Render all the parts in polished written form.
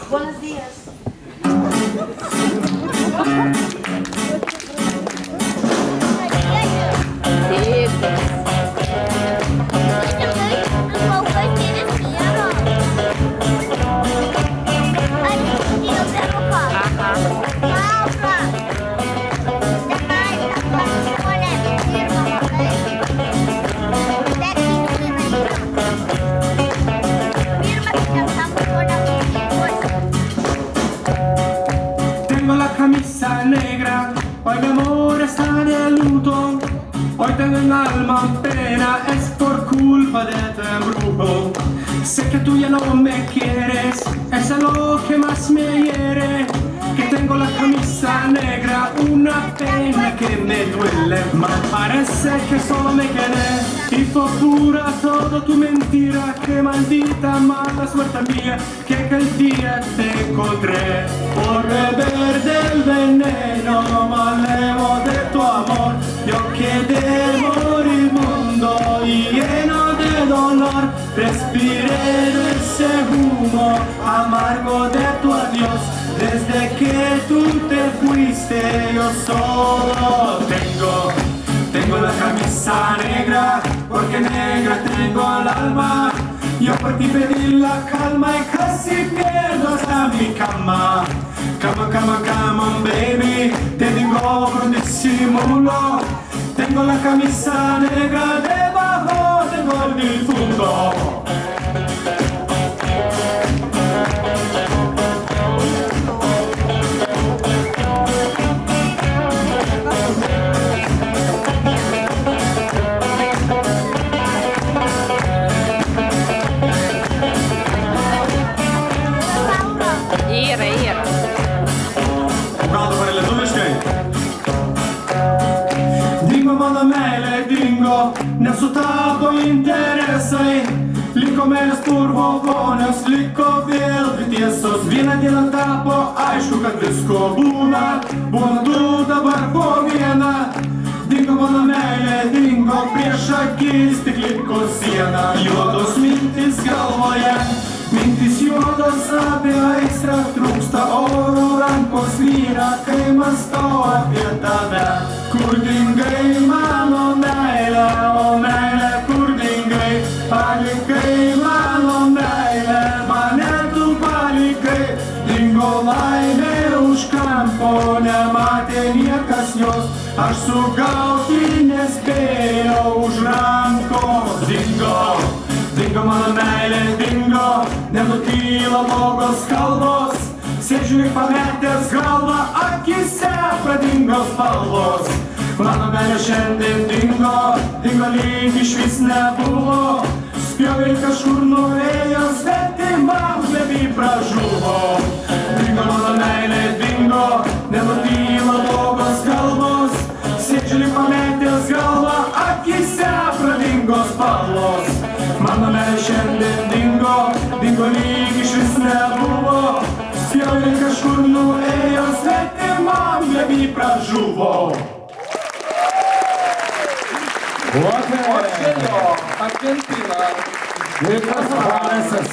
Buenos días. Tengo la camisa negra, hoy mi amor está de luto. Hoy tengo el alma en pena, es por culpa de este embrujo. Sé que tú ya no me quieres, eso es lo que más me hiere. Que tengo la camisa negra, una pena que me duele. Ma parece que solo me quedé y fue pura toda tu mentira. Que maldita mala suerte mía, que aquel día te encontré. Por beber del veneno, malevo de tu amor, yo quedé moribundo y lleno de dolor. Respiré de ese humo amargo de tu adiós. Desde que tú te fuiste yo solo tengo la camisa negra, porque negra tengo el alma. Yo por ti pedí la calma y casi pierdo hasta mi cama. Come on baby, te digo con disimulo. Tengo la camisa negra debajo del difunto. Mano meilė dingo, nesutapo interesai. Liko meilės purvo vonios, liko vėl tiesos. Vieną dieną tapo aišku, kad visko būna. Buvo du, dabar po vieną. Dingo mano meilė, dingo prieš akis, tik liko siena. Juodos mintis galvoje, mintis juodos apie aistrą. Trūksta oro, rankos vyra, kai mąstau apie tave. Kur dingai mano meilė, o meilė kur dingai. Palikai mano meilė, mane tu palikai. Dingo laimė už kampo, nematė niekas jos. Aš sugauti nespėjau už rankos. Dingo mano meilė, dingo, nenutyla blogos kalbos. Sėdžiu ir pametęs galvą, akise pradingo spalvos. Mano meilė šiandien dingo lyg išvis nebuvo. Spjovė kažkur nuėjo, svetimam glėby pražuvo. Dingo mano meilė, dingo, nenutyla blogos kalbos. Sėdžiu ir pametęs galvą, akise pradingo spalvos. Mano meilė šiandien dingo lyg išvis nebuvo. Spjovė kažkur nuėjo, svetimam glėby pražuvo. Argentina. Vaikas Vanesas.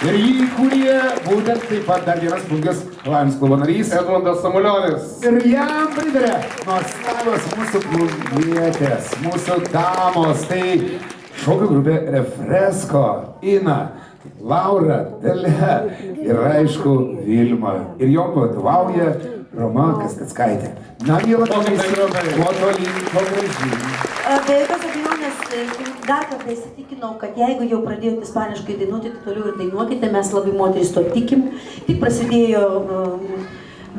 Ir jį kūrė būtent taip pat dar vienas punkas Lions klubo narys Edmundas Samulionis. Ir jam pridarė nuostabios mūsų klubietės, mūsų damos. Tai šokių grupė Refresco, Ina, Laura, Dalia ir aišku Vilma. Ir jom vadovauja Roma Kasteckaitė. Na, mėla komisija, kuo tolyn, kuo gražiai. Be jokios abejonės, dar kartą įsitikinau, kad jeigu jau pradėjote ispaniškai dainuoti, tai toliau ir dainuokite, mes labai moterys to tikim. Tik prasidėjo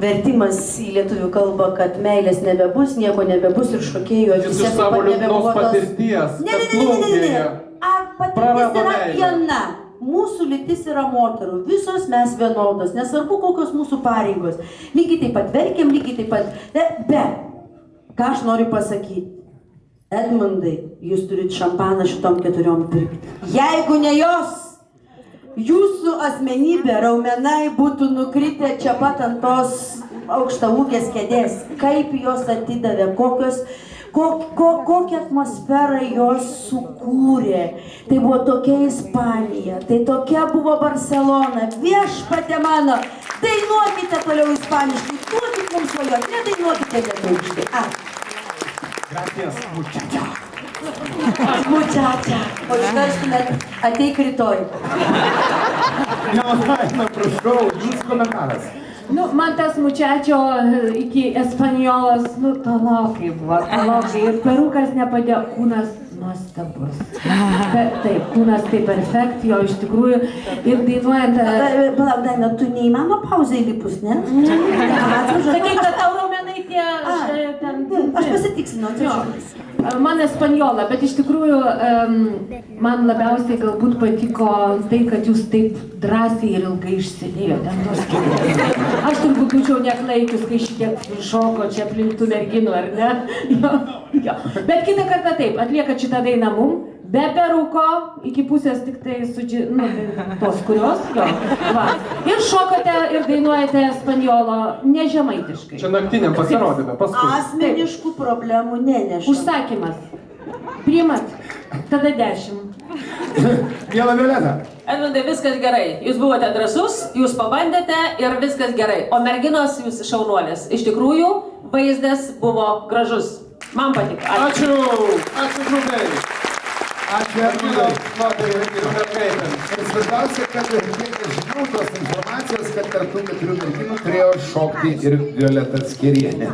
vertimas į lietuvių kalbą, kad meilės nebebus, nieko nebebus ir šokėjų akise taip pat nebebuvo tos... Ne. Patirtis yra viena. Mūsų lytis yra moterų, visos mes vienodos, nesvarbu kokios mūsų pareigos. Lygiai taip pat verkiam, lygiai taip pat... Bet, ką aš noriu pasakyti? Edmundai, jūs turit šampaną šitom 4 pirkti. Jeigu ne jos, jūsų asmenybė, raumenai būtų nukritę čia pat ant tos aukštaūgės kėdės. Kaip jos atidavė, Kokią atmosferą jos sukūrė. Tai buvo tokia Ispanija, tai tokia buvo Barcelona. Viešpatie mano, dainuokite toliau ispaniškai, duokit mums svajoti, nedainuokite lietuviškai. Gracias, muchacha. Muchacha. O išverstumėt, ateik rytoj. Nevasaina, prašau, jūsų komentaras. Nu, man tas mučečio iki espanjolas, nu, tolokai buvo, tolokai. Ir perukas nepadėjo, kūnas nuostabus. Taip, kūnas tai perfekt, jo iš tikrųjų. Ir dainuojant... Palauk, Daina, tu ne į mano pauzę įlipus, ne? Sakai, kad tau raumenai tie... Aš pasitiksinu, atsiprašau. Man espanjola, bet iš tikrųjų man labiausiai galbūt patiko tai, kad jūs taip drąsiai ir ilgai išsėdėjote ant tos kėdės. Aš turbūt būčiau neklaikius, kai šitiek šoko čia aplink tų merginų, ar ne? Jo. Bet kitą kartą taip, atliekat šitą dainą mum, be peruko, iki pusės tik tai tos kurios, jo, va. Ir šokate ir dainuojate espanjolo nežemaitiškai. Čia naktiniam pasirodėme, paskui. Asmeniškų problemų neneša. Užsakymas. Priimat? Tada 10. Miela Violeta. Edmundai, viskas gerai. Jūs buvote drąsus, jūs pabandėte ir viskas gerai. O merginos, jūs šaunuolės. Iš tikrųjų, vaizdas buvo gražus. Man patiko. Ačiū! Ačiū, draugai! Ačiū, Edmundai. Moteriai ir mergaitėms. Ir svarbiausia, kad kiek aš žinau tos informacijos, kad tarp tų 4 merginų turėjo šokti ir Violeta Skirienė.